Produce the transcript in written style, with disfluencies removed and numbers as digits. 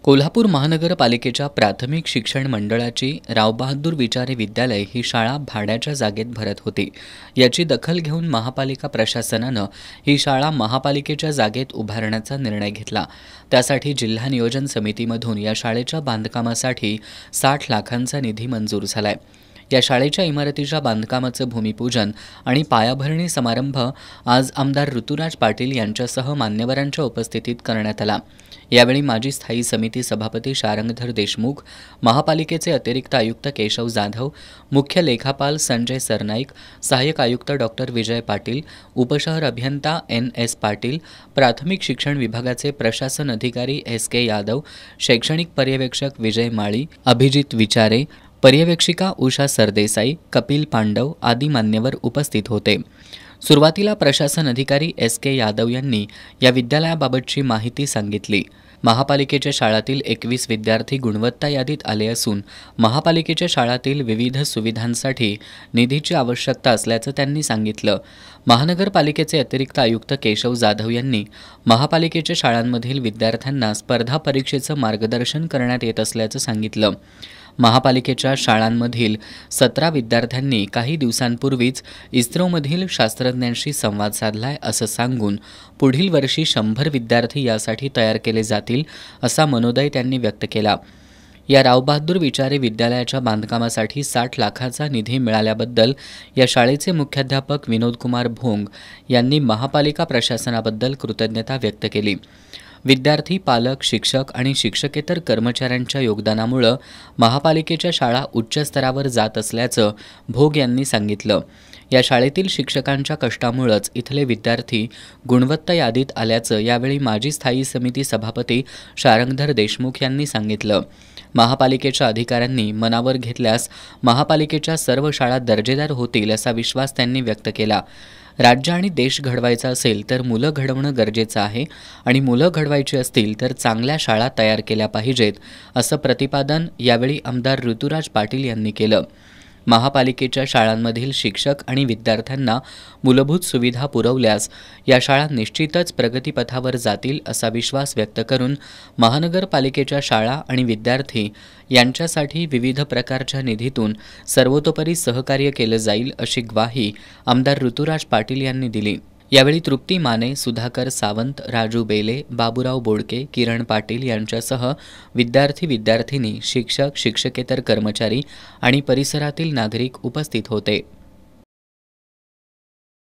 कोल्हापूर महानगरपालिकेच्या प्राथमिक शिक्षण मंडळाची राव बहादूर विचारे विद्यालय ही शाळा भाड्याच्या जागेत भरत होती। याची दखल घेऊन महापालिका प्रशासनानं ही शाळा महापालिकेच्या जागेत उभारण्याचा निर्णय घेतला। त्यासाठी जिल्हा नियोजन समितीमधून या शाळेच्या बांधकामासाठी 60 लाखांचा निधी मंजूर झालाय। या शाळेच्या इमारतीच्या बांधकामाचं भूमिपूजन आणि पायाभरणी समारंभ आज आमदार ऋतुराज पाटील यांच्यासह मान्यवरांच्या उपस्थितीत करण्यात आला। यावेळी माजी स्थायी समिती सभापती शारंगधर देशमुख, महापालिकेचे अतिरिक्त आयुक्त केशव जाधव, मुख्य लेखापाल संजय सरनाईक, सहाय्यक आयुक्त डॉक्टर विजय पाटील, उपशहर अभियंता NS पाटील, प्राथमिक शिक्षण विभागाचे प्रशासन अधिकारी SK यादव, शैक्षणिक पर्यवेक्षक विजय माळी, अभिजित विचारे, पर्यवेक्षिका उषा सरदेसाई, कपिल पांडव आदी मान्यवर उपस्थित होते। सुरुवातीला प्रशासन अधिकारी SK यादव यांनी या विद्यालयाबाबतची माहिती सांगितली। महापालिकेच्या शाळातील 21 विद्यार्थी गुणवत्ता यादीत आले असून महापालिकेच्या शाळातील विविध सुविधांसाठी निधीची आवश्यकता असल्याचं त्यांनी सांगितलं। महानगरपालिकेचे अतिरिक्त आयुक्त केशव जाधव यांनी महापालिकेच्या शाळांमधील विद्यार्थ्यांना स्पर्धा परीक्षेचं मार्गदर्शन करण्यात येत असल्याचं सांगितलं। महापालिकेच्या शाळांमधील 17 विद्यार्थ्यांनी काही दिवसांपूर्वीच इस्रोमधील शास्त्रज्ञांशी संवाद साधलाय असं सांगून पुढील वर्षी 100 विद्यार्थी यासाठी तयार केले जातील असा मनोदय त्यांनी व्यक्त केला। या राव बहादूर विचारे विद्यालयाच्या बांधकामासाठी 60 लाखाचा निधी मिळाल्याबद्दल या शाळेचे मुख्याध्यापक विनोद कुमार भोंग यांनी महापालिका प्रशासनाबद्दल कृतज्ञता व्यक्त केली। विद्यार्थी, पालक, शिक्षक आणि शिक्षकेतर कर्मचाऱ्यांच्या योगदानामुळे महापालिकेच्या शाळा उच्च स्तरावर जात असल्याचं भोग यांनी सांगितलं। या शाळेतील शिक्षकांच्या कष्टामुळेच इथले विद्यार्थी गुणवत्ता यादीत आल्याचं यावेळी माजी स्थायी समिती सभापती शारंगधर देशमुख यांनी सांगितलं। महापालिकेच्या अधिकाऱ्यांनी मनावर घेतल्यास महापालिकेच्या सर्व शाळा दर्जेदार होतील असा विश्वास त्यांनी व्यक्त केला। राज्य आणि देश घडवायचा असेल तर मुलं घडवणं गरजेचं आहे आणि मुलं घडवायची असतील तर चांगल्या शाळा तयार केल्या पाहिजेत असं प्रतिपादन यावेळी आमदार ऋतुराज पाटील यांनी केलं। महापालिकेच्या शाळांमधील शिक्षक आणि विद्यार्थ्यांना मूलभूत सुविधा पुरवल्यास या शाळा निश्चितच प्रगतीपथावर जातील असा विश्वास व्यक्त करून महानगरपालिकेच्या शाळा आणि विद्यार्थी यांच्यासाठी विविध प्रकारच्या निधीतून सर्वतोपरी सहकार्य केलं जाईल अशी ग्वाही आमदार ऋतुराज पाटील यांनी दिली। यावेळी तृप्ती माने, सुधाकर सावंत, राजू बेले, बाबूराव बोडके, किरण पाटील यांच्यासह विद्यार्थी विद्यार्थिनी, शिक्षक, शिक्षकेतर कर्मचारी आणि परिसरातील नागरिक उपस्थित होते।